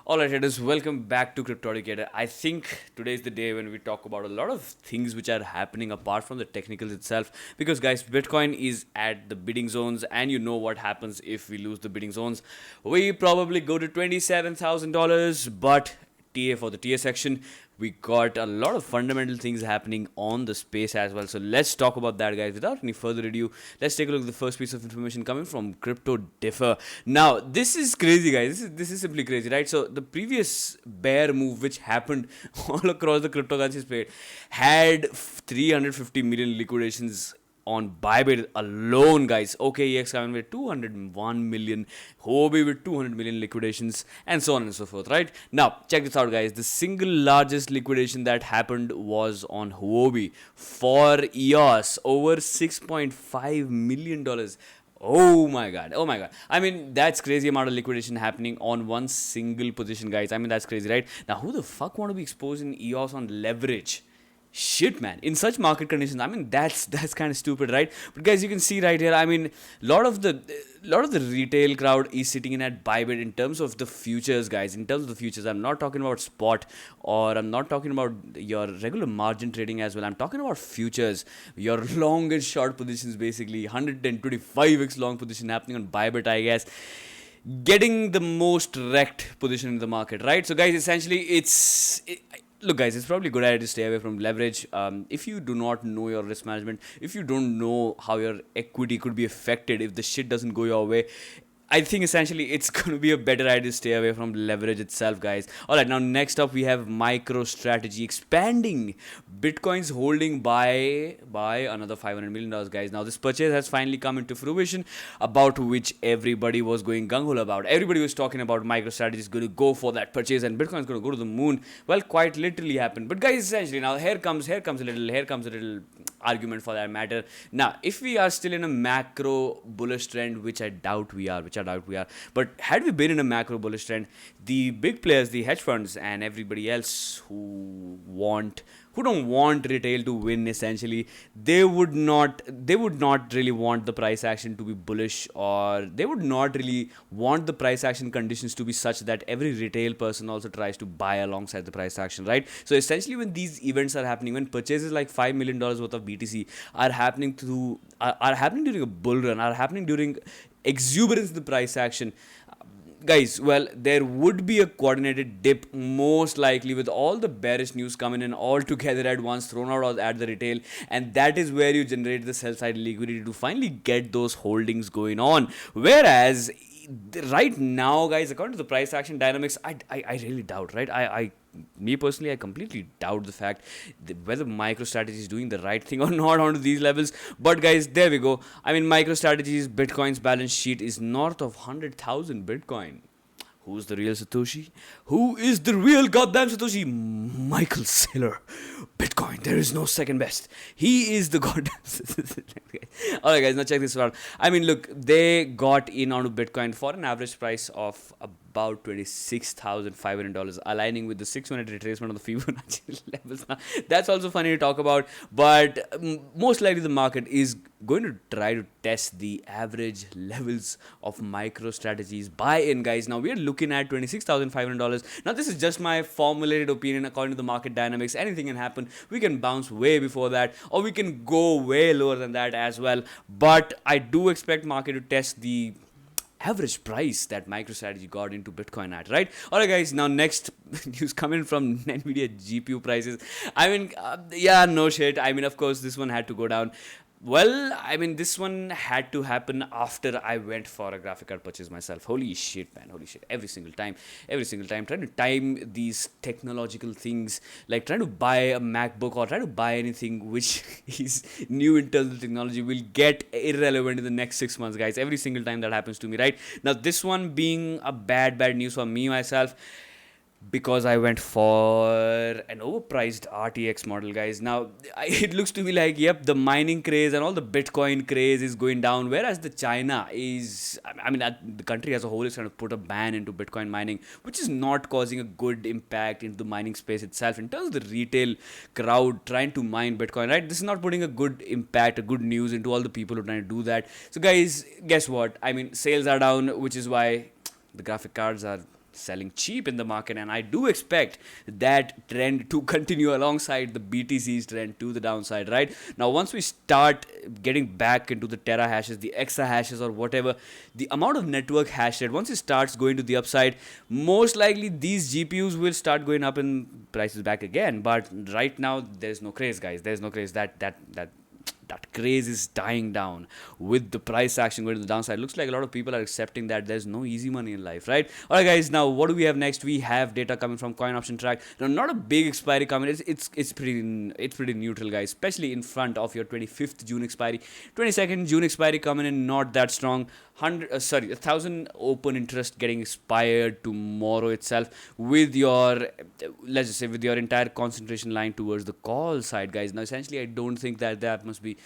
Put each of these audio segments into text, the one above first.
Alright, traders, welcome back to Cryptoducator. I think today is the day when we talk about a lot of things which are happening apart from the technicals itself. Because, guys, Bitcoin is at the bidding zones, and you know what happens if we lose the bidding zones. We probably go to $27,000, but TA for the TA section, we got a lot of fundamental things happening on the space as well. So let's talk about that, guys. Without any further ado, let's take a look at the first piece of information coming from Crypto Differ. Now, this is crazy, guys. This is simply crazy, right? So the previous bear move which happened all across the cryptocurrency space had 350 million liquidations on Bybit alone, guys. OKEX coming with 201 million, Huobi with 200 million liquidations, and so on and so forth, right? Now, check this out, guys. The single largest liquidation that happened was on Huobi for EOS, over $6.5 million. Oh my god. I mean, that's crazy amount of liquidation happening on one single position, guys. I mean, that's crazy, right? Now, who the fuck want to be exposing EOS on leverage? Shit, man, in such market conditions, I mean, that's kind of stupid, right? But guys, you can see right here, I mean, lot of the retail crowd is sitting in at Bybit in terms of the futures, guys. In terms of the futures, I'm not talking about spot, or I'm not talking about your regular margin trading as well. I'm talking about futures, your long and short positions, basically 125x long position happening on Bybit, I guess, getting the most REKT position in the market, right? So guys, essentially look, guys, it's probably a good idea to stay away from leverage. If you do not know your risk management, if you don't know how your equity could be affected if the shit doesn't go your way, I think essentially it's going to be a better idea to stay away from leverage itself, guys. Alright, now next up we have MicroStrategy expanding Bitcoin's holding by another $500 million, guys. Now this purchase has finally come into fruition, about which everybody was going gung-ho about. Everybody was talking about MicroStrategy is going to go for that purchase and Bitcoin is going to go to the moon. Well, quite literally happened. But guys, essentially now here comes a little argument for that matter. Now, if we are still in a macro bullish trend, which I doubt we are, but had we been in a macro bullish trend, the big players, the hedge funds and everybody else who don't want retail to win, essentially, they would not really want the price action to be bullish, or they would not really want the price action conditions to be such that every retail person also tries to buy alongside the price action, right? So essentially, when these events are happening, when purchases like $5 million worth of BTC are happening during a bull run, are happening during exuberance of the price action, guys, well, there would be a coordinated dip, most likely, with all the bearish news coming in all together at once, thrown out at the retail, and that is where you generate the sell side liquidity to finally get those holdings going on. Whereas right now, guys, according to the price action dynamics, I really doubt, right? Me personally, I completely doubt the fact whether MicroStrategy is doing the right thing or not onto these levels. But guys, there we go. I mean, MicroStrategy's Bitcoin's balance sheet is north of 100,000 Bitcoin. Who's the real Satoshi? Who is the real goddamn Satoshi? Michael Saylor. Bitcoin, there is no second best. He is the goddamn Alright, guys, now check this out. I mean, look, they got in onto Bitcoin for an average price of about $26,500, aligning with the 6-minute retracement of the Fibonacci levels. Now, that's also funny to talk about, but most likely the market is going to try to test the average levels of MicroStrategy's buy-in, guys. Now, we are looking at $26,500. Now, this is just my formulated opinion according to the market dynamics. Anything can happen. We can bounce way before that, or we can go way lower than that as well. But I do expect market to test the average price that MicroStrategy got into Bitcoin at, right? Alright, guys, now next news coming from NVIDIA GPU prices. I mean, yeah, no shit. I mean, of course, this one had to go down. Well, I mean, this one had to happen after I went for a graphic card purchase myself. Holy shit, man. Holy shit. Every single time, trying to time these technological things, like trying to buy a MacBook or try to buy anything which is new in terms of technology, will get irrelevant in the next 6 months, guys. Every single time that happens to me, right? Now, this one being a bad news for me, myself, because I went for an overpriced RTX model, guys. Now, it looks to me like, yep, the mining craze and all the Bitcoin craze is going down, whereas the China is, I mean, the country as a whole is trying to put a ban into Bitcoin mining, which is not causing a good impact into the mining space itself. In terms of the retail crowd trying to mine Bitcoin, right? This is not putting a good impact, a good news into all the people who are trying to do that. So, guys, guess what? I mean, sales are down, which is why the graphic cards are selling cheap in the market, and I do expect that trend to continue alongside the BTC's trend to the downside. Right now, once we start getting back into the tera hashes, the exa hashes, or whatever, the amount of network hash rate, once it starts going to the upside, most likely these GPUs will start going up in prices back again. But right now, there's no craze, guys. There's no craze. That craze is dying down with the price action going to the downside. Looks like a lot of people are accepting that there's no easy money in life, right? All right, guys. Now, what do we have next? We have data coming from Coin Option Track. Now, not a big expiry coming. It's pretty neutral, guys. Especially in front of your 25th June expiry, 22nd June expiry coming in not that strong. 1,000 open interest getting expired tomorrow itself, with your, let's just say, with your entire concentration line towards the call side, guys. Now, essentially, I don't think that must be.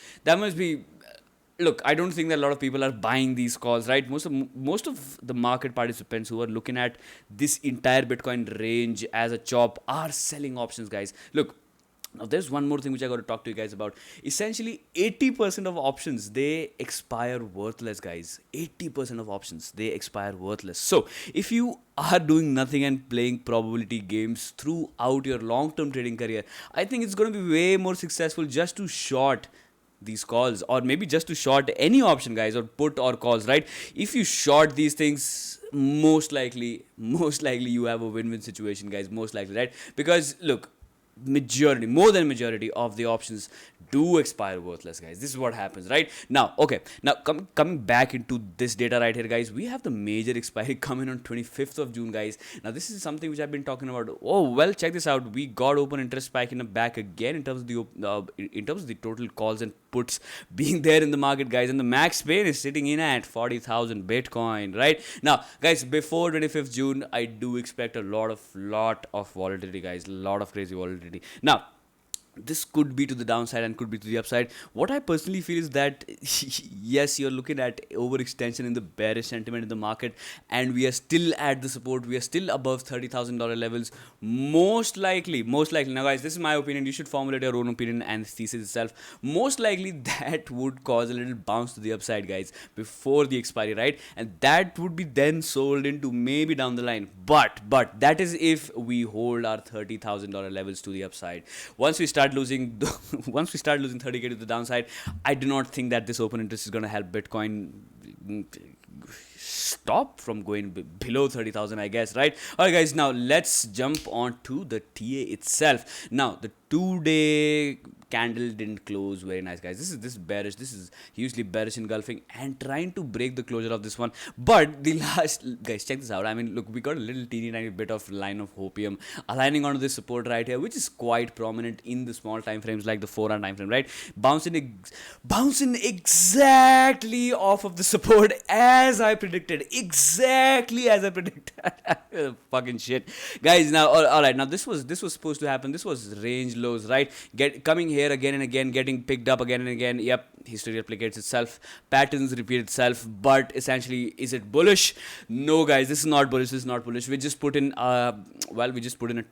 Look, I don't think that a lot of people are buying these calls, right? Most of the market participants who are looking at this entire Bitcoin range as a chop are selling options, guys. Look, now, there's one more thing which I got to talk to you guys about. Essentially, 80% of options, they expire worthless, guys. 80% of options, they expire worthless. So, if you are doing nothing and playing probability games throughout your long-term trading career, I think it's going to be way more successful just to short these calls, or maybe just to short any option, guys, or put or calls, right? If you short these things, most likely you have a win-win situation, guys. Most likely, right? Because, look, more than majority of the options do expire worthless, guys. This is what happens, right? Now, okay, now coming back into this data right here, guys, we have the major expiry coming on 25th of June, guys. Now, this is something which I've been talking about. Oh, well, check this out. We got open interest spike in the back again in terms of the total calls and puts being there in the market, guys, and the max pain is sitting in at 40,000 Bitcoin, right? Now, guys, before 25th June, I do expect a lot of volatility, guys, a lot of crazy volatility. Now, this could be to the downside and could be to the upside. What I personally feel is that yes, you're looking at overextension in the bearish sentiment in the market, and we are still at the support. We are still above $30,000 levels. Most likely. Now, guys, this is my opinion. You should formulate your own opinion and thesis itself. Most likely, that would cause a little bounce to the upside, guys, before the expiry, right? And that would be then sold into maybe down the line. But that is if we hold our $30,000 levels to the upside. Once we start losing 30k to the downside, I do not think that this open interest is going to help Bitcoin stop from going below 30,000, I guess, right? All right, guys, now let's jump on to the TA itself. Now, the 2-day candle didn't close very nice, guys. This is bearish. This is hugely bearish engulfing and trying to break the closure of this one. But the last, guys, check this out. I mean, look, we got a little teeny tiny bit of line of hopium aligning onto this support right here, which is quite prominent in the small time frames like the 4-hour time frame, right? Bouncing exactly off of the support as I predicted. Exactly as I predicted. Fucking shit, guys. Now, all right. Now, this was supposed to happen. This was range lows, right? Coming here again and again, getting picked up again and again. Yep, history replicates itself, patterns repeat itself. But essentially, is it bullish? No, guys, this is not bullish. We just put in a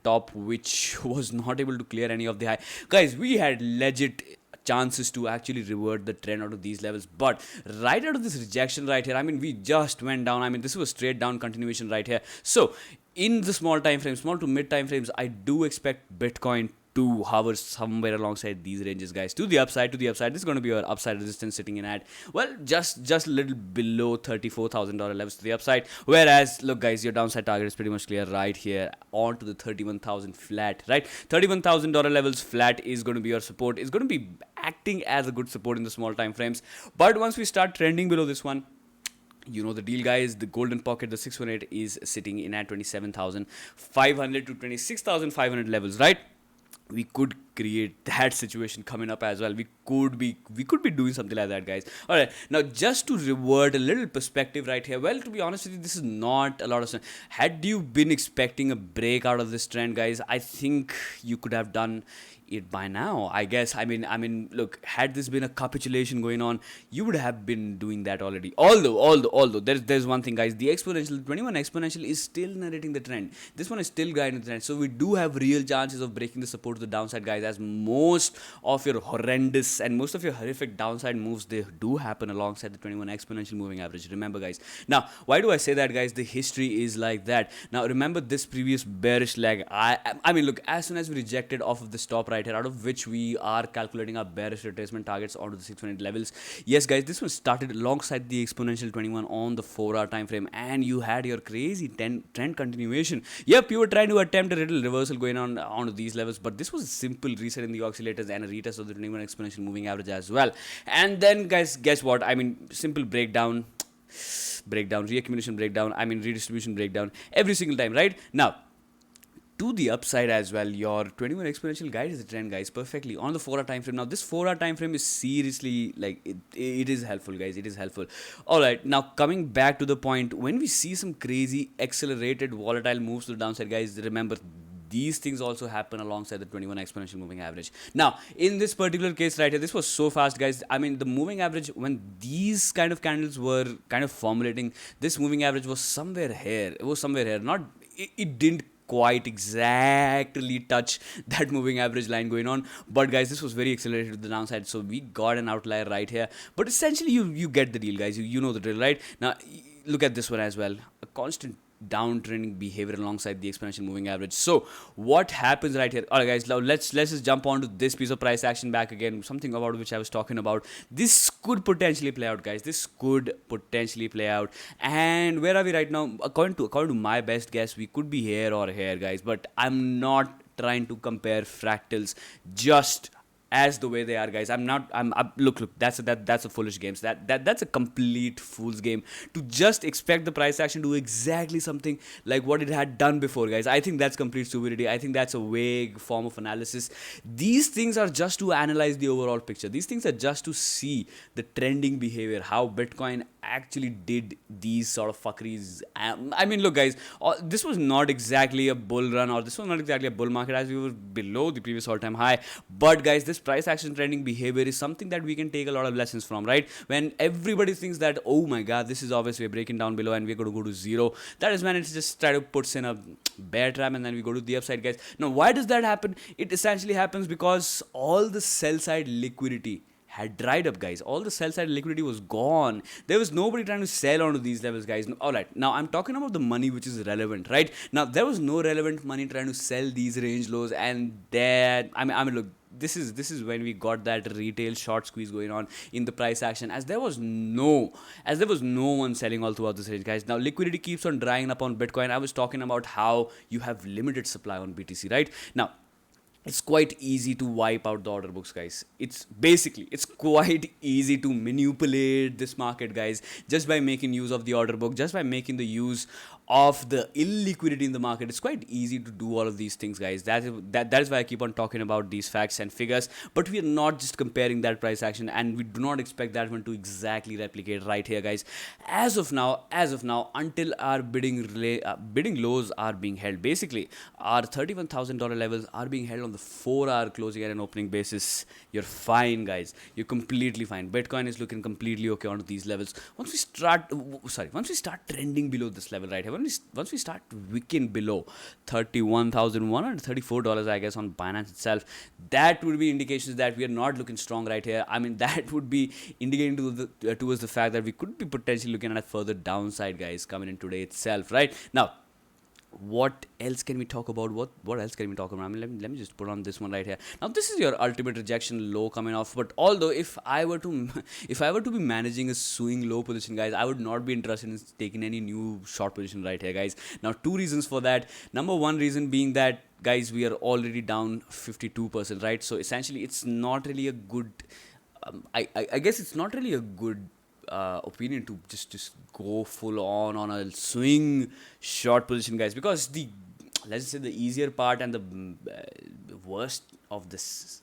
top which was not able to clear any of the high. Guys, we had legit chances to actually revert the trend out of these levels, but right out of this rejection right here, I mean, we just went down. I mean, this was straight down continuation right here. So in the small to mid time frames, I do expect Bitcoin to hover somewhere alongside these ranges, guys, to the upside. This is going to be our upside resistance sitting in at, well, just a little below $34,000 levels to the upside. Whereas, look, guys, your downside target is pretty much clear right here onto the 31,000 flat, right? $31,000 levels flat is going to be your support. It's going to be acting as a good support in the small time frames. But once we start trending below this one, you know the deal, guys. The golden pocket, the 618, is sitting in at 27,500 to 26,500 levels, right? We could create that situation coming up as well. We could be doing something like that, guys. All right, now just to revert a little perspective right here, well, to be honest with you, this is not a lot of sense. Had you been expecting a break out of this trend, guys, I think you could have done it by now, I guess. I mean, look, had this been a capitulation going on, you would have been doing that already. Although there's one thing, guys, the 21 exponential is still narrating the trend. This one is still guiding the trend, so we do have real chances of breaking the support to the downside, guys. guys, as most of your horrendous and most of your horrific downside moves, they do happen alongside the 21 exponential moving average. Remember, guys. Now, why do I say that, guys? The history is like that. Now, remember this previous bearish leg. I mean, look, as soon as we rejected off of the stop right here, out of which we are calculating our bearish retracement targets onto the 600 levels. Yes, guys, this one started alongside the exponential 21 on the 4-hour time frame, and you had your crazy trend continuation. Yep, you were trying to attempt a little reversal going on onto these levels, but this was a simple reset in the oscillators and a retest of the 21 exponential moving average as well. And then, guys, guess what? I mean, simple breakdown, reaccumulation breakdown, I mean redistribution breakdown every single time, right? Now, to the upside as well, your 21 exponential guide is a trend, guys, perfectly on the 4-hour time frame. Now, this 4-hour time frame is seriously, like, it is helpful, guys. It is helpful. All right, now coming back to the point, when we see some crazy accelerated volatile moves to the downside, guys, remember, these things also happen alongside the 21 exponential moving average. Now, in this particular case right here, this was so fast, guys. I mean, the moving average, when these kind of candles were kind of formulating, this moving average was somewhere here. It was somewhere here. It didn't quite exactly touch that moving average line going on, but guys, this was very accelerated to the downside, so we got an outlier right here. But essentially, you get the deal, guys. You know the drill, right? Now, look at this one as well. A constant downtrending behavior alongside the exponential moving average. So what happens right here? All right, guys, now let's just jump onto this piece of price action back again, something about which I was talking about. This could potentially play out, guys. This could potentially play out. And where are we right now? According to my best guess, we could be here or here, guys, but I'm not trying to compare fractals just as the way they are, guys. Look, that's a foolish game. So that's a complete fool's game to just expect the price action to do exactly something like what it had done before, guys. I think that's complete stupidity. I think that's a vague form of analysis. These things are just to analyze the overall picture. These things are just to see the trending behavior, how Bitcoin actually did these sort of fuckeries. I mean, look, guys, this was not exactly a bull run, or this was not exactly a bull market, as we were below the previous all-time high. But, guys, this price action trending behavior is something that we can take a lot of lessons from, right? When everybody thinks that, oh my god, this is obviously breaking down below and we're going to go to zero, that is when it's just try to puts in a bear trap and then we go to the upside, guys. Now, why does that happen? It essentially happens because all the sell side liquidity had dried up, guys. All the sell side liquidity was gone. There was nobody trying to sell onto these levels, guys. All right, now I'm talking about the money which is relevant, right? Now, there was no relevant money trying to sell these range lows, and that I mean look, this is when we got that retail short squeeze going on in the price action, as there was no one selling all throughout this range, guys. Now, liquidity keeps on drying up on Bitcoin. I was talking about how you have limited supply on BTC, right? Now, it's quite easy to wipe out the order books, guys. It's quite easy to manipulate this market, guys, just by making use of the order book, just by making the use of the illiquidity in the market. It's quite easy to do all of these things, guys. That is why I keep on talking about these facts and figures. But we are not just comparing that price action, and we do not expect that one to exactly replicate right here, guys. As of now, until our bidding lows are being held, basically our $31,000 levels are being held on the 4-hour closing at an opening basis, you're fine, guys. You're completely fine. Bitcoin is looking completely okay onto these levels. Once we start trending below this level right here, once we start wicking below $31,134, I guess, on Binance itself, that would be indications that we are not looking strong right here. I mean, that would be indicating towards the fact that we could be potentially looking at a further downside, guys, coming in today itself, right? Now, what else can we talk about? What else can we talk about? I mean, let me just put on this one right here. Now, this is your ultimate rejection low coming off. But although if I were to be managing a swing low position, guys, I would not be interested in taking any new short position right here, guys. Now, two reasons for that. Number one reason being that, guys, we are already down 52%, right? So essentially, it's not really a good. I guess it's not really a good opinion to just go full on a swing short position, guys, because let's say the easier part and the worst of this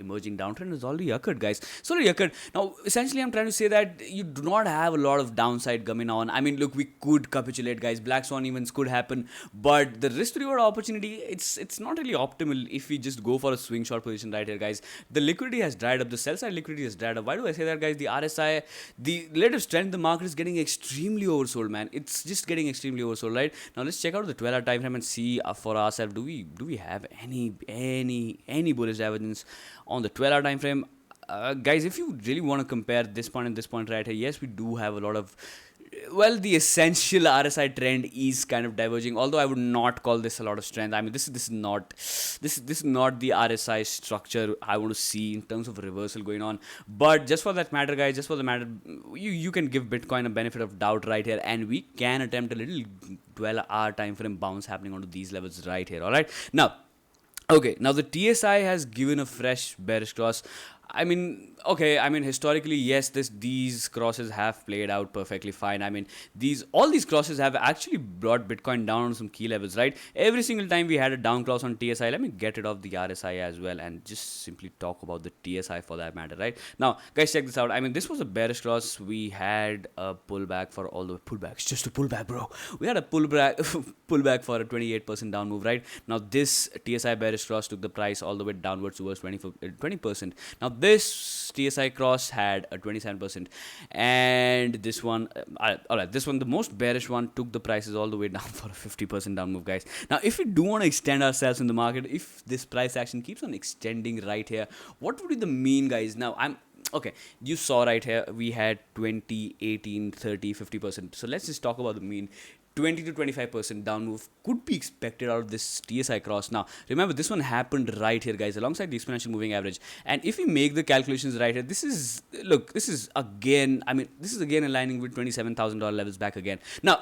emerging downtrend has already occurred, guys. It's already occurred. Now, essentially, I'm trying to say that you do not have a lot of downside coming on. I mean, look, we could capitulate, guys. Black swan events could happen, but the risk to reward opportunity, it's not really optimal if we just go for a swing short position right here, guys. The liquidity has dried up. The sell side liquidity has dried up. Why do I say that, guys? The RSI, the relative strength in the market is getting extremely oversold, man. It's just getting extremely oversold, right? Now let's check out the 12-hour time frame and see for ourselves, do we have any bullish divergence on the 12-hour time frame? Guys, if you really want to compare this point and this point right here, yes, we do have a lot of, well, the essential RSI trend is kind of diverging, although I would not call this a lot of strength. I mean, this is not the RSI structure I want to see in terms of reversal going on. But just for that matter, guys, you can give Bitcoin a benefit of doubt right here, and we can attempt a little 12-hour time frame bounce happening onto these levels right here. All right, now, okay, now the TSI has given a fresh bearish cross. I mean, okay, I mean, historically, yes, these crosses have played out perfectly fine. I mean, all these crosses have actually brought Bitcoin down on some key levels, right? Every single time we had a down cross on TSI, let me get rid of the RSI as well and just simply talk about the TSI for that matter, right? Now, guys, check this out. I mean, this was a bearish cross. We had a pullback for all the pullbacks, just a pullback, bro. We had a pullback for a 28% down move, right? Now, this TSI bearish cross took the price all the way downwards towards 20%. Now, this TSI cross had a 27%, and this one, alright, this one, the most bearish one, took the prices all the way down for a 50% down move, guys. Now, if we do want to extend ourselves in the market, if this price action keeps on extending right here, what would be the mean, guys? Now, okay, you saw right here, we had 20, 18, 30, 50%. So let's just talk about the mean. 20 to 25% down move could be expected out of this TSI cross. Now, remember, this one happened right here, guys, alongside the exponential moving average. And if we make the calculations right here, this is again aligning with $27,000 levels back again. Now,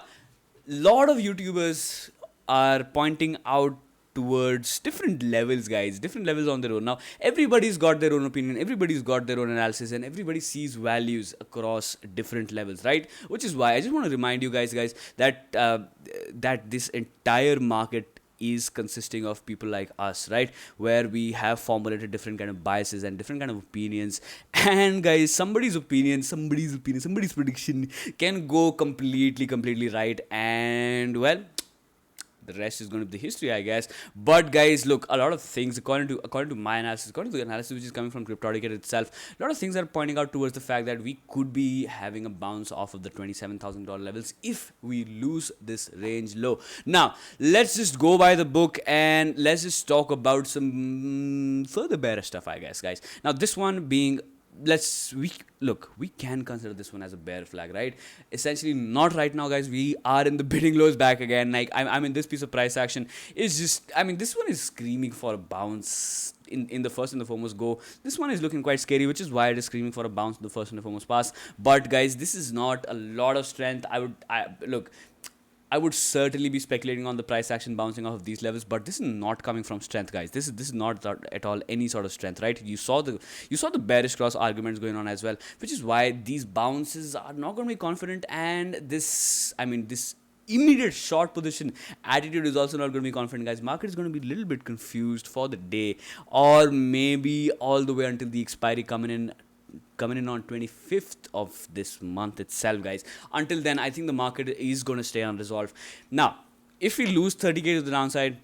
a lot of YouTubers are pointing out towards different levels, guys, different levels on their own. Now, everybody's got their own opinion, everybody's got their own analysis, and everybody sees values across different levels, right? Which is why I just want to remind you guys, that that this entire market is consisting of people like us, right, where we have formulated different kind of biases and different kind of opinions. And guys, somebody's prediction can go completely right, and well, the rest is going to be the history, I guess. But guys, look, a lot of things, according to my analysis, according to the analysis which is coming from Cryptotic itself, a lot of things are pointing out towards the fact that we could be having a bounce off of the $27,000 levels if we lose this range low. Now, let's just go by the book and let's just talk about some further bearish stuff, I guess, guys. Now, this one being, we can consider this one as a bear flag, right? Essentially, not right now, guys. We are in the bidding lows back again. Like, I mean, this piece of price action is just, I mean, this one is screaming for a bounce in the first and the foremost go. This one is looking quite scary, which is why it is screaming for a bounce in the first and the foremost pass. But guys, this is not a lot of strength. I would certainly be speculating on the price action bouncing off of these levels, but this is not coming from strength, guys. This is not at all any sort of strength, right? You saw the bearish cross arguments going on as well, which is why these bounces are not going to be confident, and this immediate short position attitude is also not going to be confident, guys. Market is going to be a little bit confused for the day, or maybe all the way until the expiry coming in on 25th of this month itself, guys. Until then, I think the market is going to stay unresolved. Now, if we lose 30k to the downside,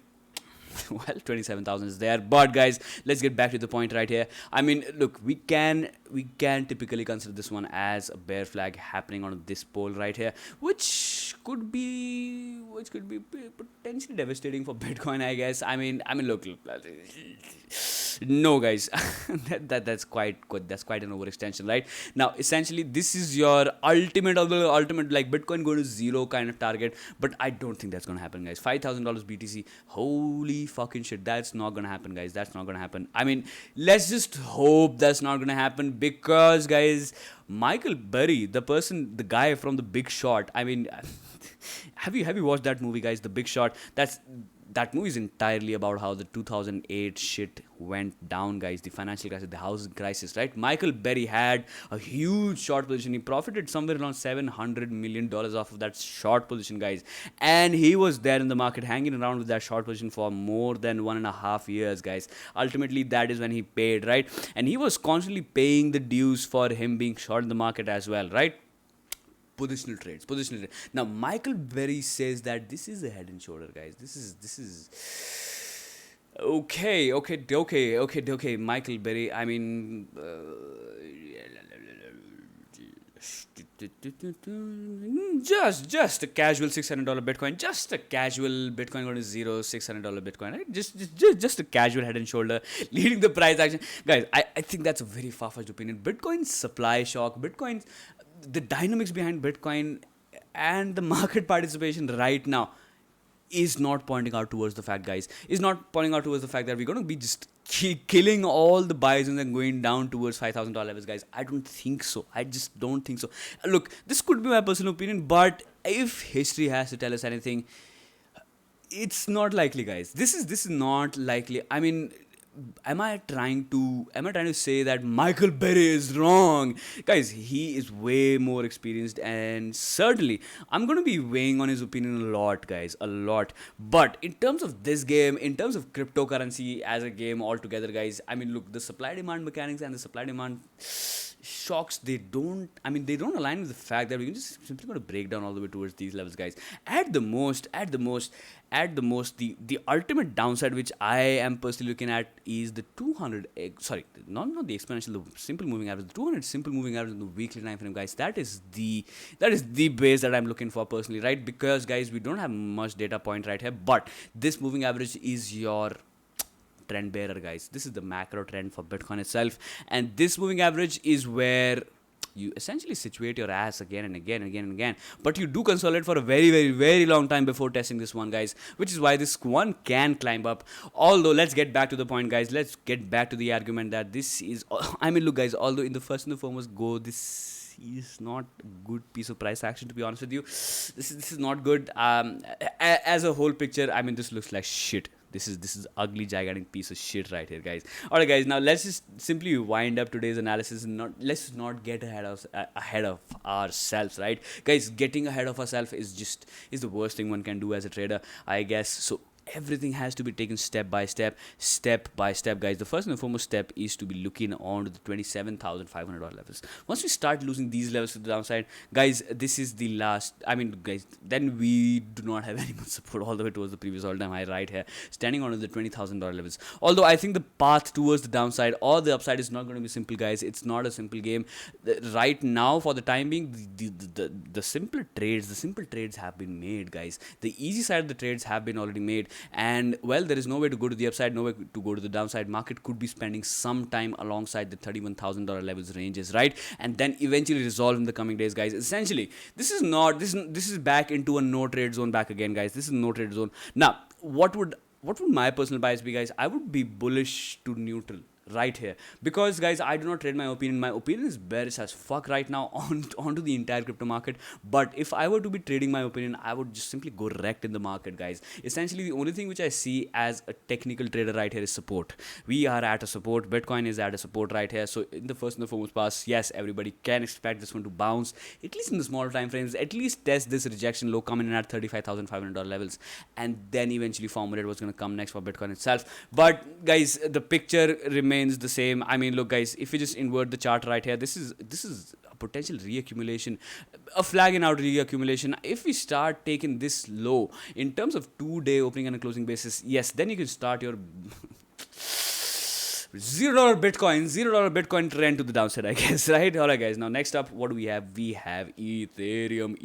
well, 27,000 is there. But guys, let's get back to the point right here. I mean, look, we can typically consider this one as a bear flag happening on this pole right here, which could be potentially devastating for Bitcoin, I guess. I mean, look. No, guys, that's quite an overextension, right? Now, essentially, this is your ultimate, like Bitcoin going to zero kind of target, but I don't think that's gonna happen, guys. $5,000 BTC, holy fucking shit, that's not gonna happen, guys. That's not gonna happen. I mean, let's just hope that's not gonna happen, because, guys, Michael Burry, the guy from The Big Short. I mean, have you watched that movie, guys? The Big Short. that movie is entirely about how the 2008 shit went down, guys. The financial crisis, the housing crisis, right? Michael Burry had a huge short position. He profited somewhere around $700 million off of that short position, guys. And he was there in the market hanging around with that short position for more than 1.5 years, guys. Ultimately, that is when he paid, right? And he was constantly paying the dues for him being short in the market as well, right? Positional trades. Now Michael Burry says that this is a head and shoulder, guys. This is okay. Michael Burry, I mean, just a casual $600 Bitcoin, just a casual Bitcoin going to zero, $600 Bitcoin, right? Just a casual head and shoulder leading the price action, guys. I think that's a very far-fetched opinion. Bitcoin's supply shock, the dynamics behind Bitcoin and the market participation right now is not pointing out towards the fact, guys, is not pointing out towards the fact that we're going to be just killing all the buys and then going down towards $5,000 levels, guys. I don't think so. I just don't think so. Look, this could be my personal opinion, but if history has to tell us anything, it's not likely, guys. This is not likely. I mean, am I trying to say that Michael Burry is wrong? Guys, he is way more experienced, and certainly I'm going to be weighing on his opinion a lot, guys, a lot. But in terms of this game, in terms of cryptocurrency as a game altogether, guys, I mean, look, the supply demand mechanics and the supply demand shocks, they don't align with the fact that we can just simply going to break down all the way towards these levels, guys. At the most, the ultimate downside which I am personally looking at is the 200, not the exponential, the simple moving average, the 200 simple moving average in the weekly time frame, guys. That is the base that I'm looking for personally, right? Because, guys, we don't have much data point right here, but this moving average is your trend bearer, guys. This is the macro trend for Bitcoin itself, and this moving average is where you essentially situate your ass again and again, but you do consolidate for a very, very, very long time before testing this one, guys, which is why this one can climb up. Although, let's get back to the point, guys. Let's get back to the argument that this is, I mean, look, guys, although in the first and the foremost go, this is not a good piece of price action, to be honest with you. This is not good. As a whole picture, I mean, this looks like shit. This is ugly, gigantic piece of shit right here, guys. Alright, guys, now let's just simply wind up today's analysis and let's not get ahead of ourselves, right? Guys, getting ahead of ourselves is the worst thing one can do as a trader, I guess. So everything has to be taken step by step, guys. The first and foremost step is to be looking on to the $27,500 levels. Once we start losing these levels to the downside, guys, this is the last. I mean, guys, then we do not have any more support all the way towards the previous all-time high right here, standing on to the $20,000 levels. Although I think the path towards the downside or the upside is not going to be simple, guys. It's not a simple game right now. For the time being, the simple trades have been made, guys. The easy side of the trades have been already made. And well, there is no way to go to the upside, no way to go to the downside. Market could be spending some time alongside the $31,000 levels ranges, right? And then eventually resolve in the coming days, guys. Essentially, this is back into a no trade zone back again, guys. This is no trade zone. Now, what would my personal bias be, guys? I would be bullish to neutral right here, because, guys, I do not trade my opinion. My opinion is bearish as fuck right now onto the entire crypto market. But if I were to be trading my opinion, I would just simply go wrecked in the market, guys. Essentially, the only thing which I see as a technical trader right here is support. We are at a support. Bitcoin is at a support right here. So in the first and the foremost pass, yes, everybody can expect this one to bounce, at least in the small time frames, at least test this rejection low coming in at $35,500 levels, and then eventually formulate what's going to come next for Bitcoin itself. But, guys, the picture remains the same. I mean, look, guys, if you just invert the chart right here, this is a potential reaccumulation, a flagging out reaccumulation. If we start taking this low in terms of 2-day opening and a closing basis, yes, then you can start your $0 Bitcoin trend to the downside, I guess, right? Alright, guys, now next up, what do we have? We have Ethereum.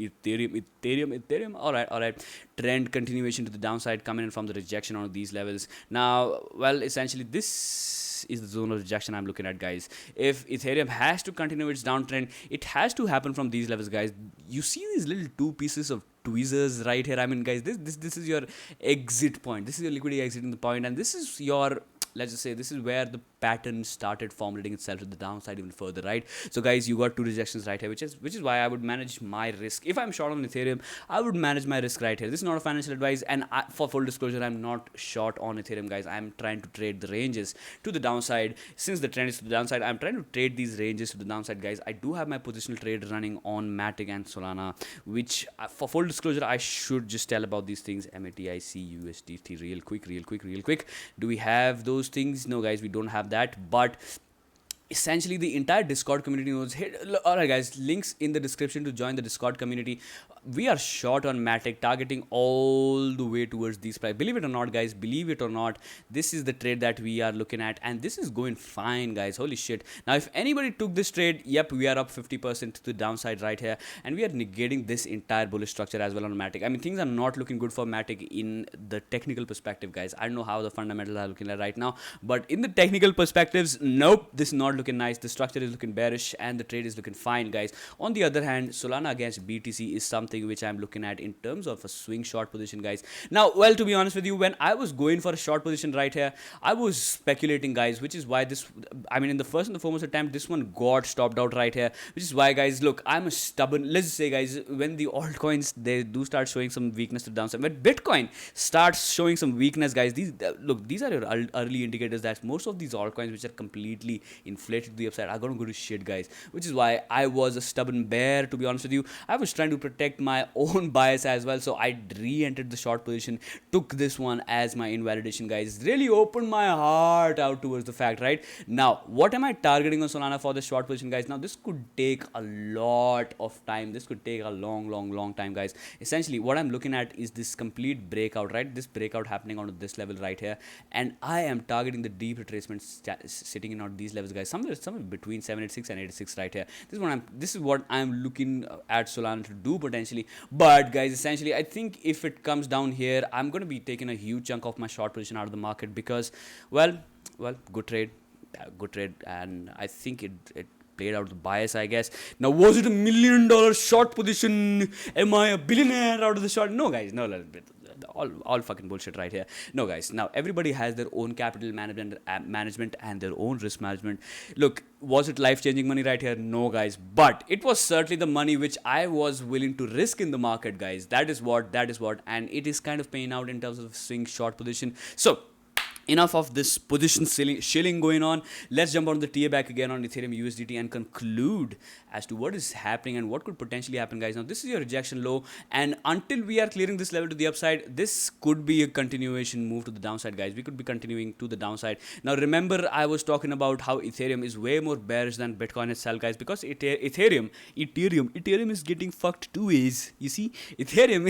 Alright. Trend continuation to the downside coming in from the rejection on these levels. Now, well, essentially, this is the zone of rejection I'm looking at, guys. If Ethereum has to continue its downtrend, it has to happen from these levels, guys. You see these little two pieces of tweezers right here. I mean, guys, this is your exit point. This is your liquidity exiting the point, and this is your, let's just say, this is where the pattern started formulating itself to the downside even further, right? So guys, you got two rejections right here, which is why I would manage my risk. If I'm short on Ethereum, I would manage my risk right here. This is not a financial advice, and for full disclosure, I'm not short on Ethereum, guys. I'm trying to trade the ranges to the downside. Since the trend is to the downside, I'm trying to trade these ranges to the downside, guys. I do have my positional trade running on MATIC and Solana, which for full disclosure, I should just tell about these things. MATIC, USDT, real quick. Do we have those things? No, guys, we don't have that, but essentially the entire Discord community knows. Hey, alright guys, links in the description to join the Discord community. We are short on MATIC, targeting all the way towards these price. Believe it or not, guys, believe it or not, this is the trade that we are looking at, and this is going fine, guys. Holy shit. Now if anybody took this trade, yep, we are up 50% to the downside right here, and we are negating this entire bullish structure as well on MATIC. I mean, things are not looking good for MATIC in the technical perspective, guys. I don't know how the fundamentals are looking like right now, but in the technical perspectives, nope, this is not looking nice. The structure is looking bearish and the trade is looking fine, guys. On the other hand, Solana against BTC is something which I'm looking at in terms of a swing short position, guys. Now, well, to be honest with you, when I was going for a short position right here, I was speculating, guys, which is why this, I mean, in the first and the foremost attempt, this one got stopped out right here, which is why, guys, look, I'm a stubborn, let's say, guys, when the altcoins, they do start showing some weakness to the downside, when Bitcoin starts showing some weakness, guys, these are your early indicators that most of these altcoins which are completely inflated to the upside are going to go to shit, guys, which is why I was a stubborn bear, to be honest with you. I was trying to protect my own bias as well, so I re-entered the short position, took this one as my invalidation, guys. Really opened my heart out towards the fact, right? Now, what am I targeting on Solana for the short position, guys? Now, this could take a lot of time. This could take a long time, guys. Essentially, what I'm looking at is this complete breakout, right? This breakout happening on this level right here, and I am targeting the deep retracement sitting in on these levels, guys. Somewhere between 786 and 86 right here. This is what I'm looking at Solana to do potentially. But guys, essentially, I think if it comes down here, I'm going to be taking a huge chunk of my short position out of the market because, well, good trade, and I think it played out the bias, I guess. Now, was it $1 million short position? Am I a billionaire out of the short? No, guys, no, all fucking bullshit right here. No, guys. Now, everybody has their own capital management and their own risk management. Look, was it life-changing money right here? No, guys. But it was certainly the money which I was willing to risk in the market, guys. That is what, and it is kind of paying out in terms of swing short position. So, enough of this position shilling going on. Let's jump on the TA back again on Ethereum USDT and conclude as to what is happening and what could potentially happen, guys. Now, this is your rejection low, and until we are clearing this level to the upside, this could be a continuation move to the downside, guys. We could be continuing to the downside. Now, remember, I was talking about how Ethereum is way more bearish than Bitcoin itself, guys, because Ethereum is getting fucked two ways. You see, Ethereum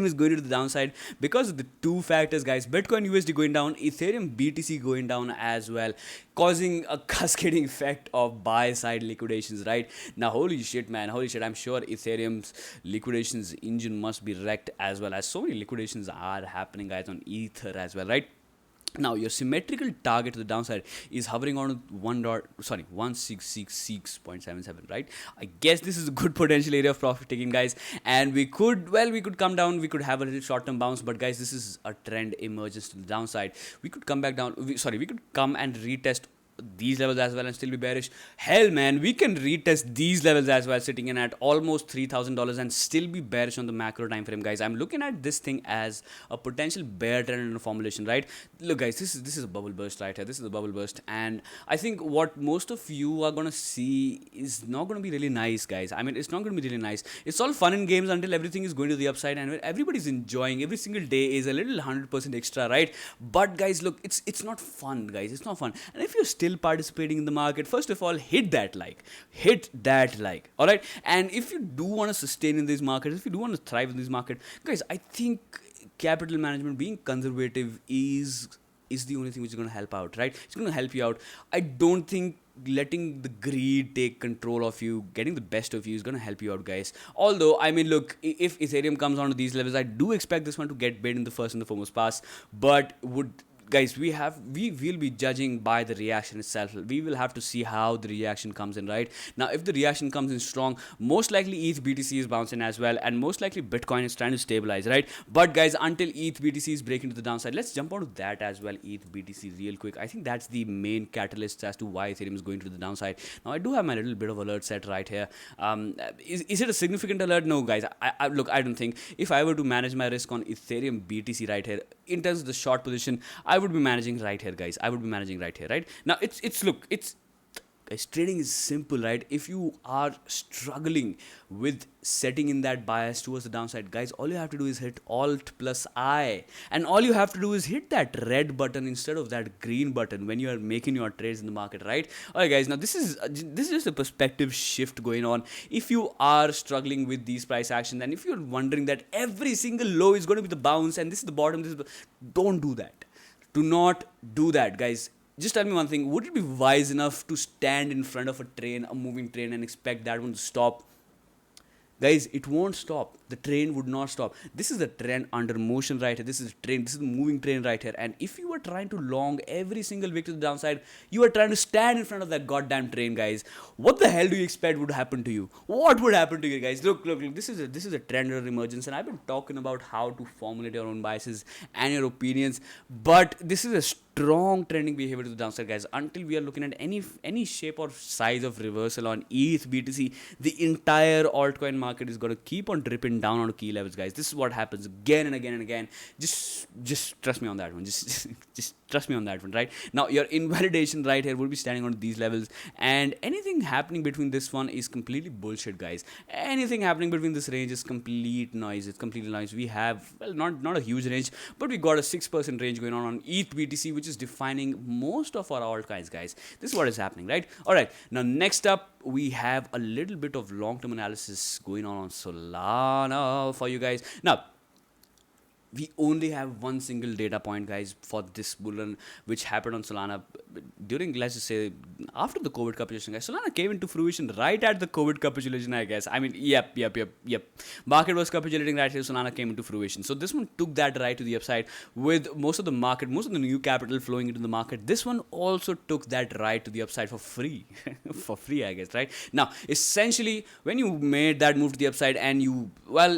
is going to the downside because of the two factors, guys. Bitcoin USD going down, Ethereum BTC going down as well, causing a cascading effect of buy-side liquidations, right? Now, holy shit, man, holy shit. I'm sure Ethereum's liquidations engine must be wrecked as well, as so many liquidations are happening, guys, on Ether as well, right? Now, your symmetrical target to the downside is hovering on 1666.77, right? I guess this is a good potential area of profit taking, guys. And we could come down. We could have a little short-term bounce. But, guys, this is a trend emergence to the downside. We could come back down. We could come and retest these levels as well and still be bearish. Hell, man, we can retest these levels as well, sitting in at almost $3,000 and still be bearish on the macro time frame, guys. I'm looking at this thing as a potential bear trend in a formulation, right? Look, guys, this is a bubble burst right here. This is a bubble burst, and I think what most of you are gonna see is not gonna be really nice, guys. I mean, it's not gonna be really nice. It's all fun and games until everything is going to the upside and everybody's enjoying. Every single day is a little 100% extra, right? But, guys, look, it's not fun, guys. It's not fun. And if you're still participating in the market, first of all, hit that like, all right? And if you do want to sustain in these markets, if you do want to thrive in this market, guys, I think capital management, being conservative is the only thing which is going to help out, right? It's going to help you out. I don't think letting the greed take control of you, getting the best of you, is going to help you out, guys. Although, I mean, look, if Ethereum comes onto these levels, I do expect this one to get bid in the first and the foremost pass. But would guys, we will be judging by the reaction itself. We will have to see how the reaction comes in, right? Now if the reaction comes in strong, most likely ETH BTC is bouncing as well, and most likely Bitcoin is trying to stabilize, right? But guys, until ETH BTC is breaking to the downside, let's jump onto that as well. ETH BTC real quick. I think that's the main catalyst as to why Ethereum is going to the downside. Now I do have my little bit of alert set right here. Is it a significant alert? No, guys. Look, I don't think. If I were to manage my risk on Ethereum BTC right here, in terms of the short position, I would be managing right here, guys. I would be managing right here, right? Now it's guys, trading is simple, right? If you are struggling with setting in that bias towards the downside, guys, all you have to do is hit Alt plus I, and all you have to do is hit that red button instead of that green button when you are making your trades in the market, right? All right, guys. Now this is just a perspective shift going on. If you are struggling with these price action, and if you're wondering that every single low is going to be the bounce and this is the bottom, don't do that. Do not do that, guys. Just tell me one thing. Would it be wise enough to stand in front of a train, a moving train, and expect that one to stop? Guys, it won't stop. The train would not stop. This is the trend under motion right here. This is a train. This is a moving train right here. And if you are trying to long every single wick to the downside, you are trying to stand in front of that goddamn train, guys. What the hell do you expect would happen to you? What would happen to you, guys? Look. This is a trend under emergence, and I've been talking about how to formulate your own biases and your opinions. But this is a strong trending behavior to the downside, guys. Until we are looking at any shape or size of reversal on ETH BTC, the entire altcoin market is going to keep on dripping down on key levels, guys. This is what happens again and again and again. Just trust me on that one. Just trust me on that one, right? Now your invalidation right here will be standing on these levels, and anything happening between this one is completely bullshit, guys. Anything happening between this range is complete noise. It's completely noise. We have, well, not a huge range, but we got a 6% range going on ETH BTC, which is defining most of our altcoins, guys. This is what is happening, right? All right. Now next up, we have a little bit of long-term analysis going on Solana for you guys. Now we only have one single data point, guys, for this bull run, which happened on Solana during, let's just say, after the COVID capitulation, guys. Solana came into fruition right at the COVID capitulation, I guess. I mean, yep. Market was capitulating right here. Solana came into fruition. So this one took that right to the upside with most of the the new capital flowing into the market. This one also took that right to the upside for free. For free, I guess, right? Now, essentially, when you made that move to the upside and you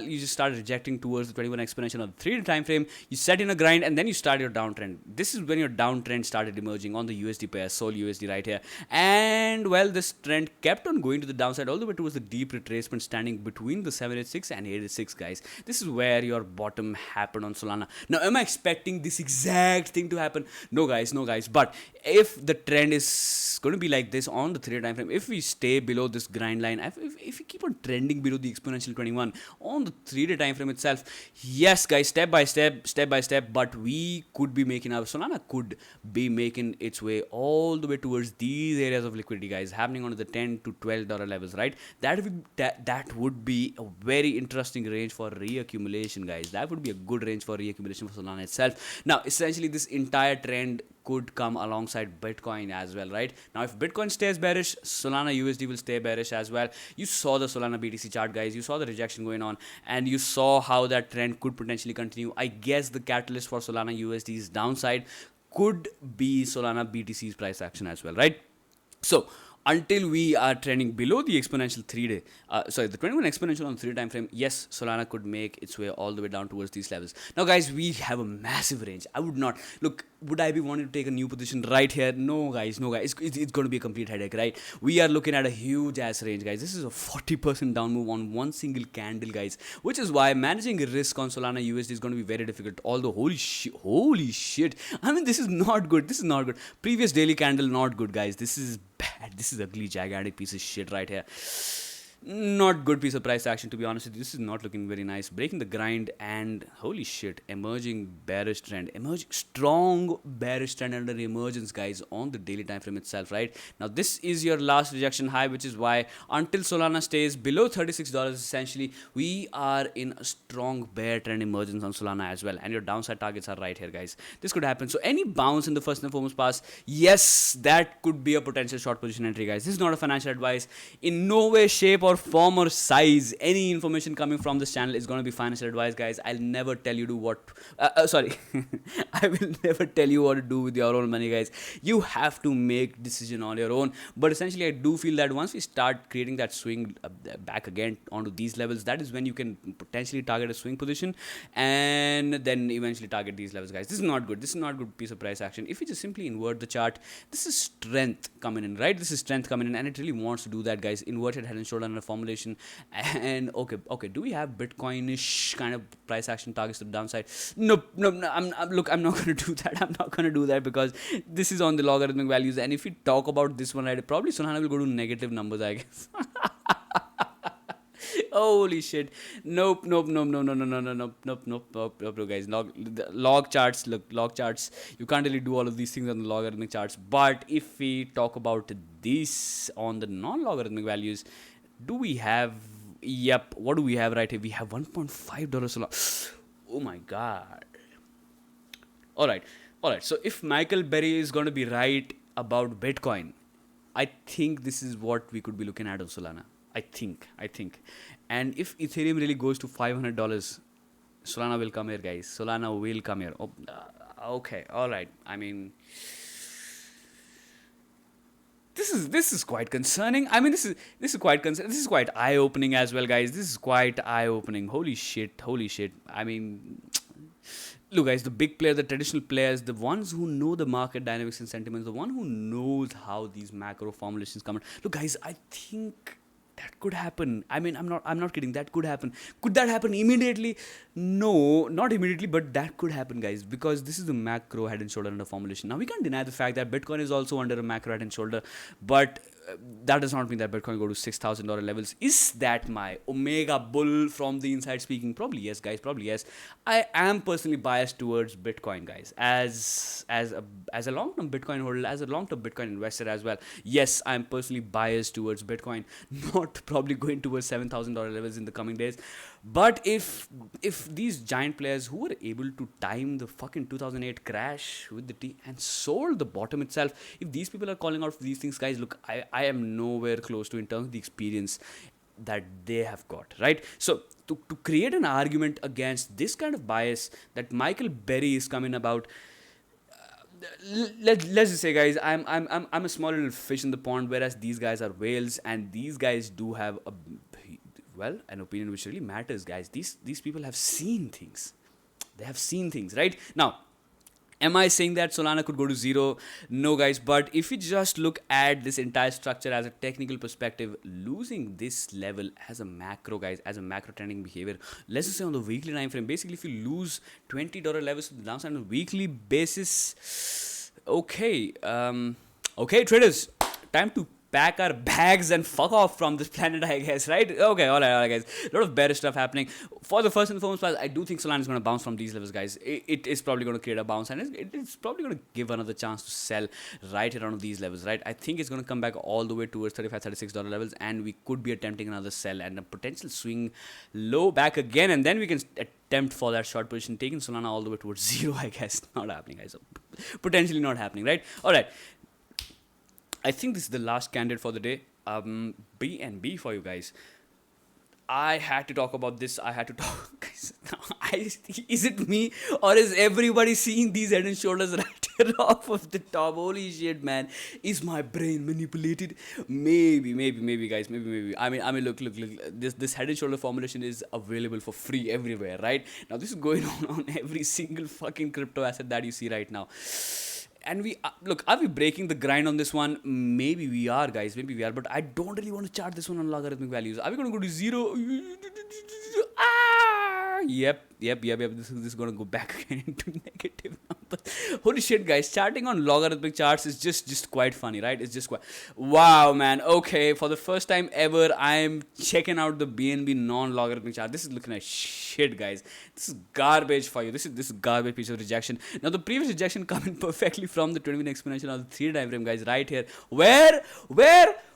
just started rejecting towards the 21 exponential on the 3-day time frame, you set in a grind and then you start your downtrend. This is when your downtrend started emerging on the USD pair, Sol USD right here. And well, this trend kept on going to the downside all the way towards the deep retracement standing between the 786 and 886, guys. This is where your bottom happened on Solana. Now, am I expecting this exact thing to happen? No, guys. But if the trend is going to be like this on the 3-day time frame, if we stay below this grind line, if we keep on trending below the exponential 21 on the 3-day time frame itself, yes, guys, step by step, but we could be making our Solana could be making its way all the way towards these areas of liquidity, guys, happening on the $10 to $12 levels, right? That would be a very interesting range for reaccumulation, guys. That would be a good range for reaccumulation for Solana itself. Now, essentially, this entire trend could come alongside Bitcoin as well, right? Now, if Bitcoin stays bearish, Solana USD will stay bearish as well. You saw the Solana BTC chart, guys. You saw the rejection going on, and you saw how that trend could potentially continue. I guess the catalyst for Solana USD's downside could be Solana BTC's price action as well, right? So until we are trending below the exponential 3-day, the 21 exponential on 3-day time frame, yes, Solana could make its way all the way down towards these levels. Now, guys, we have a massive range. I would not look. Would I be wanting to take a new position right here? No, guys. It's going to be a complete headache, right? We are looking at a huge ass range, guys. This is a 40% down move on one single candle, guys, which is why managing a risk on Solana USD is going to be very difficult. Although, holy shit. I mean, this is not good. Previous daily candle, not good, guys. This is bad. This is ugly, gigantic piece of shit right here. Not good piece of price action, to be honest with you. This is not looking very nice. Breaking the grind and holy shit, emerging bearish trend, strong bearish trend under emergence, guys, on the daily time frame itself, right? Now, this is your last rejection high, which is why until Solana stays below $36, essentially, we are in a strong bear trend emergence on Solana as well. And your downside targets are right here, guys. This could happen. So any bounce in the first and foremost pass, yes, that could be a potential short position entry, guys. This is not a financial advice. In no way, shape, or or form or size, any information coming from this channel is going to be financial advice, guys. I'll never tell you to what sorry I will never tell you what to do with your own money, guys. You have to make decision on your own. But essentially, I do feel that once we start creating that swing back again onto these levels, that is when you can potentially target a swing position and then eventually target these levels, guys. This is not good. This is not good piece of price action. If you just simply invert the chart, this is strength coming in, right? This is strength coming in, and it really wants to do that, guys. Inverted head and shoulder under formulation. And okay, do we have Bitcoin-ish kind of price action targets to the downside? Nope. I'm not going to do that. I'm not going to do that because this is on the logarithmic values, and if we talk about this one, right, probably Solana will go to negative numbers, I guess. Holy shit. Nope, guys. Log charts, look, log charts. You can't really do all of these things on the logarithmic charts. But if we talk about this on the non-logarithmic values, do we have, yep, what do we have right here? We have $1.5 Solana. Oh my god. Alright, so if Michael Burry is going to be right about Bitcoin, I think this is what we could be looking at on Solana. I think. And if Ethereum really goes to $500, Solana will come here, guys. Solana will come here. Oh, okay, alright. I mean, this is quite concerning. I mean, this is quite concerning. This is quite eye-opening as well, guys. This is quite eye-opening. Holy shit. I mean, look, guys, the big players, the traditional players, the ones who know the market dynamics and sentiments, the one who knows how these macro formulations come out. Look, guys, I think that could happen. I mean, I'm not kidding. That could happen. Could that happen immediately? No, not immediately, but that could happen, guys, because this is the macro head and shoulder under formulation. Now, we can't deny the fact that Bitcoin is also under a macro head and shoulder, but that does not mean that Bitcoin go to $6,000 levels. Is that my Omega bull from the inside speaking? Probably yes, guys. Probably yes. I am personally biased towards Bitcoin, guys, as a long-term Bitcoin holder, as a long-term Bitcoin investor as well. Yes, I am personally biased towards Bitcoin, not probably going towards $7,000 levels in the coming days. But if these giant players who were able to time the fucking 2008 crash with the T and sold the bottom itself, if these people are calling out for these things, guys, look, I am nowhere close to in terms of the experience that they have got, right? So to create an argument against this kind of bias that Michael Burry is coming about, let's just say, guys, I'm a small little fish in the pond, whereas these guys are whales, and these guys do have an opinion which really matters, guys. These people have seen things. They have seen things, right? Now, am I saying that Solana could go to zero? No, guys. But if you just look at this entire structure as a technical perspective, losing this level as a macro, guys, as a macro trending behavior, let's just say on the weekly time frame, basically if you lose $20 levels to the downside on a weekly basis, okay, traders, time to pack our bags and fuck off from this planet, I guess, right? Okay, all right, guys. A lot of bearish stuff happening. For the first and foremost, I do think Solana is going to bounce from these levels, guys. It is probably going to create a bounce, and it's probably going to give another chance to sell right around these levels, right? I think it's going to come back all the way towards $35, $36 levels, and we could be attempting another sell and a potential swing low back again, and then we can attempt for that short position, taking Solana all the way towards zero, I guess. Not happening, guys. So, potentially not happening, right? All right. I think this is the last candidate for the day. BNB for you guys. I had to talk about this. Guys, is it me or is everybody seeing these head and shoulders right here off of the top? Holy shit, man. Is my brain manipulated? Maybe, guys. Maybe. I mean, look. This head and shoulder formulation is available for free everywhere, right? Now, this is going on every single fucking crypto asset that you see right now. And are we breaking the grind on this one? Maybe we are, guys. Maybe we are. But I don't really want to chart this one on logarithmic values. Are we going to go to zero? Yep. This is going to go back again into negative numbers. Holy shit, guys. Charting on logarithmic charts is just quite funny, right? It's just quite... Wow, man. Okay, for the first time ever, I'm checking out the BNB non-logarithmic chart. This is looking like shit, guys. This is garbage for you. This is garbage piece of rejection. Now, the previous rejection coming perfectly from the 20-minute exponential on the 3 time frame, guys, right here. Where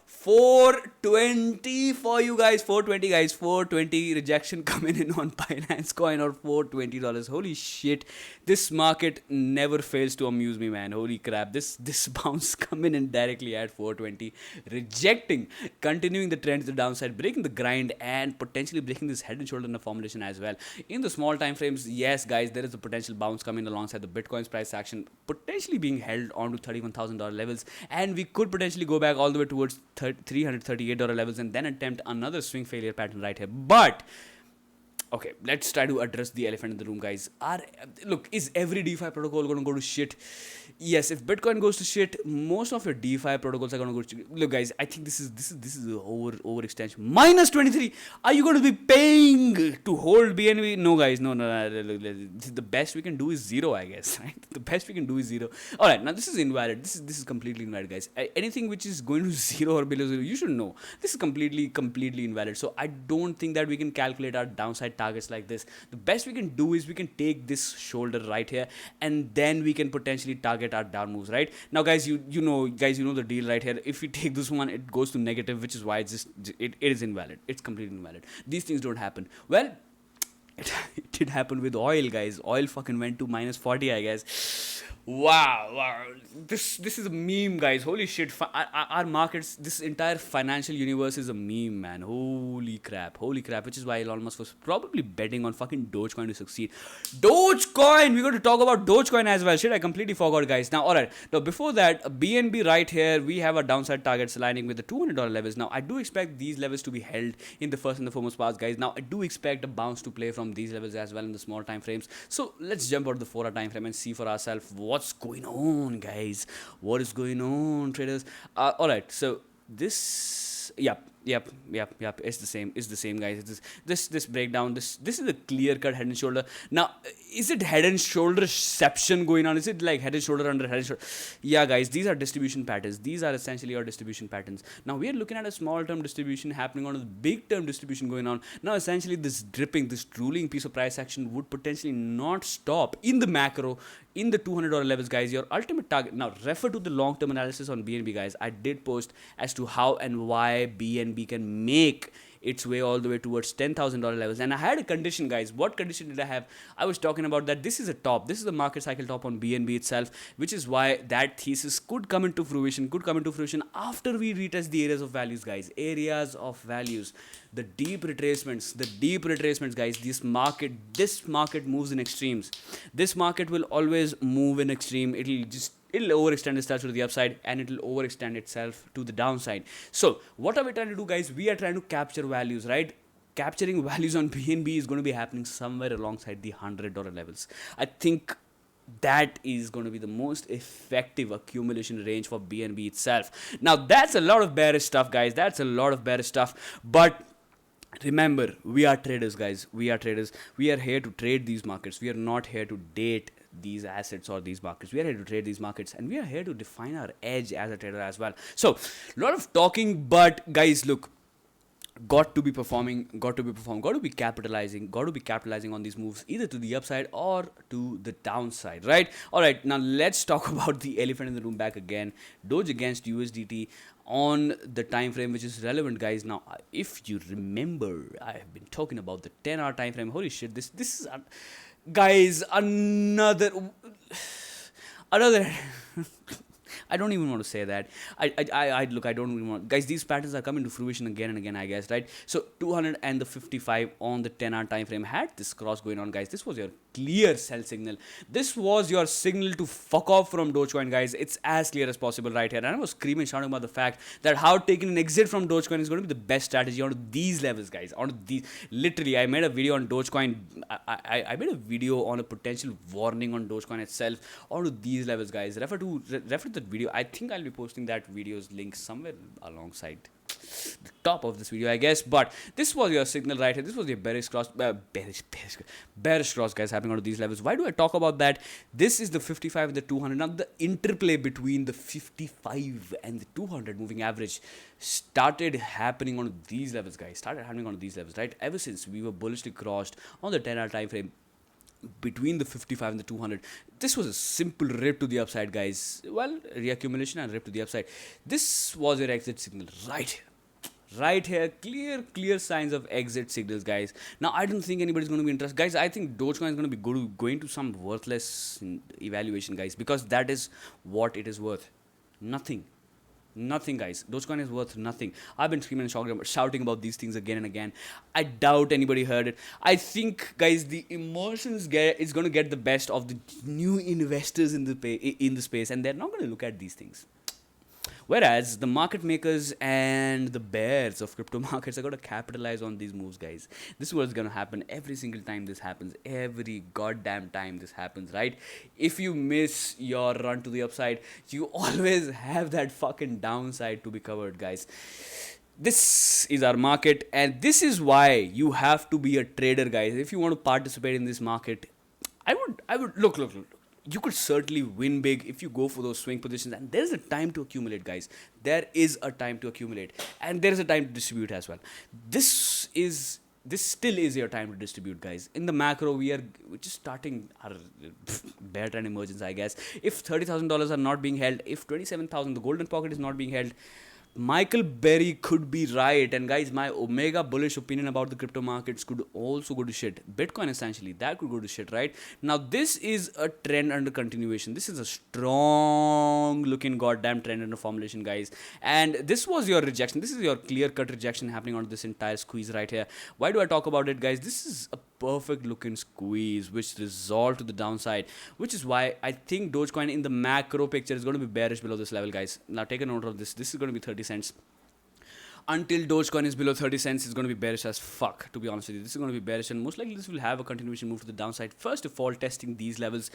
420 for you guys. 420 guys. 420 rejection coming in on Binance Coin or $420. Holy shit. This market never fails to amuse me, man. Holy crap. This bounce coming in directly at 420. Rejecting. Continuing the trend to the downside. Breaking the grind and potentially breaking this head and shoulder in the formulation as well. In the small time frames, yes guys, there is a potential bounce coming alongside the Bitcoin's price action potentially being held onto $31,000 levels, and we could potentially go back all the way towards $338 levels and then attempt another swing failure pattern right here. But okay, let's try to address the elephant in the room, guys. Look, is every DeFi protocol going to go to shit? Yes, if Bitcoin goes to shit, most of your DeFi protocols are going to go to shit. Look, guys, I think this is a overextension. Minus 23. Are you going to be paying to hold BNB? No, guys, no. The best we can do is zero, I guess. Right? The best we can do is zero. All right, now this is invalid. This is completely invalid, guys. Anything which is going to zero or below zero, you should know this is completely invalid. So I don't think that we can calculate our downside targets like this. The best we can do is we can take this shoulder right here, and then we can potentially target our down moves. Right now, guys, you know the deal right here. If we take this one, it goes to negative, which is why it is invalid. It's completely invalid. These things don't happen. Well, it did happen with oil, guys. Oil fucking went to minus 40, I guess. Wow. This is a meme, guys. Holy shit. Our markets, this entire financial universe is a meme, man. Holy crap. Which is why Elon Musk was probably betting on fucking Dogecoin to succeed. Dogecoin! We're going to talk about Dogecoin as well. Shit, I completely forgot, guys. Now, alright. Now, before that, BNB right here, we have our downside targets aligning with the $200 levels. Now, I do expect these levels to be held in the first and the foremost parts, guys. Now, I do expect a bounce to play from these levels as well in the small time frames. So, let's jump out of the 4-hour time frame and see for ourselves what's going on, guys. What is going on, traders? All right, so this, yep, it's the same, guys. This breakdown, this is a clear cut head and shoulder. Now, is it head and shoulderception going on? Is it like head and shoulder under head and shoulder? Yeah, guys, these are distribution patterns. These are essentially our distribution patterns. Now, we are looking at a small term distribution happening on a big term distribution going on. Now, essentially, this drooling piece of price action would potentially not stop in the macro, in the $200 levels, guys. Your ultimate target. Now, refer to the long term analysis on BNB, guys. I did post as to how and why BNB can make its way all the way towards $10,000 levels, and I had a condition, guys. What condition did I have? I was talking about that this is a top, this is the market cycle top on BNB itself, which is why that thesis could come into fruition after we retest the areas of values, guys. Areas of values, the deep retracements, guys. This market moves in extremes. This market will always move in extreme. It'll overextend itself to the upside, and it'll overextend itself to the downside. So what are we trying to do, guys? We are trying to capture values, right? Capturing values on BNB is going to be happening somewhere alongside the $100 levels. I think that is going to be the most effective accumulation range for BNB itself. Now, that's a lot of bearish stuff, guys. But remember, we are traders, guys. We are here to trade these markets. We are not here to date these assets or these markets. We are here to trade these markets, and we are here to define our edge as a trader as well. So, a lot of talking, but guys, look, got to be capitalizing on these moves, either to the upside or to the downside, right? All right, now let's talk about the elephant in the room back again. Doge against USDT on the time frame, which is relevant, guys. Now, if you remember, I have been talking about the 10-hour time frame. Holy shit, this is guys, another I don't even want to say that. I don't even want, guys, these patterns are coming to fruition again and again, I guess, right? So 255 on the 10-hour time frame had this cross going on, guys. This was your clear sell signal. This was your signal to fuck off from Dogecoin, guys. It's as clear as possible right here. And I was screaming, shouting about the fact that how taking an exit from Dogecoin is going to be the best strategy on these levels, guys. On these, literally, I made a video on Dogecoin. I made a video on a potential warning on Dogecoin itself on these levels, guys. Refer to that video. I think I'll be posting that video's link somewhere alongside the top of this video, I guess. But this was your signal right here. This was your bearish cross, guys, happening on these levels. Why do I talk about that? This is the 55 and the 200. Now, the interplay between the 55 and the 200 moving average started happening on these levels, guys. Right? Ever since we were bullishly crossed on the 10-hour time frame, between the 55 and the 200. This was a simple rip to the upside, guys. Well, reaccumulation and rip to the upside. This was your exit signal right here. Right here, clear signs of exit signals, guys. Now, I don't think anybody's going to be interested, guys. I think Dogecoin is going to be going to some worthless evaluation, guys, because that is what it is worth. Nothing, guys. Dogecoin is worth nothing. I've been screaming and shouting about these things again and again. I doubt anybody heard it. I think, guys, the emotions is going to get the best of the new investors in the space, and they're not going to look at these things. Whereas the market makers and the bears of crypto markets are going to capitalize on these moves, guys. This is what's going to happen every single time this happens. Every goddamn time this happens, right? If you miss your run to the upside, you always have that fucking downside to be covered, guys. This is our market, and this is why you have to be a trader, guys. If you want to participate in this market, I would look. You could certainly win big if you go for those swing positions, and there's a time to accumulate, guys. There is a time to accumulate, and there is a time to distribute as well. This still is your time to distribute, guys. In the macro, we're just starting our bear trend emergence, I guess. If $30,000 are not being held, if 27,000, the golden pocket is not being held, Michael Burry could be right, and guys, my omega bullish opinion about the crypto markets could also go to shit. Bitcoin, essentially, that could go to shit, right? Now, this is a trend under continuation. This is a strong looking goddamn trend under formulation, guys. And this was your rejection. This is your clear cut rejection happening on this entire squeeze right here. Why do I talk about it, guys? This is a perfect looking squeeze which resolved to the downside, which is why I think Dogecoin in the macro picture is going to be bearish below this level, guys. Now take a note of this. This is going to be 30 cents. Until Dogecoin is below 30 cents, it's going to be bearish as fuck, to be honest with you. This is going to be bearish, and most likely this will have a continuation move to the downside. First of all, testing these levels,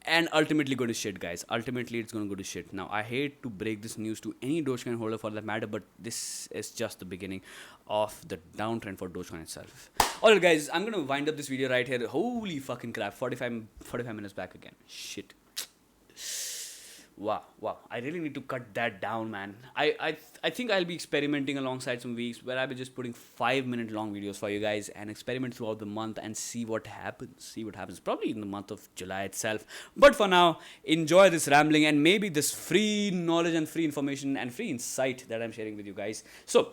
and ultimately go to shit, guys. Ultimately, it's going to go to shit. Now, I hate to break this news to any Dogecoin holder for that matter, but this is just the beginning of the downtrend for Dogecoin itself. Alright, guys, I'm going to wind up this video right here. Holy fucking crap, 45 minutes back again. Shit. Wow. I really need to cut that down, man. I think I'll be experimenting alongside some weeks where I'll be just putting 5-minute long videos for you guys and experiment throughout the month and see what happens. Probably in the month of July itself. But for now, enjoy this rambling and maybe this free knowledge and free information and free insight that I'm sharing with you guys. So,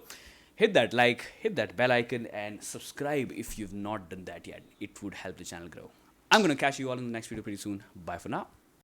hit that like, hit that bell icon, and subscribe if you've not done that yet. It would help the channel grow. I'm going to catch you all in the next video pretty soon. Bye for now.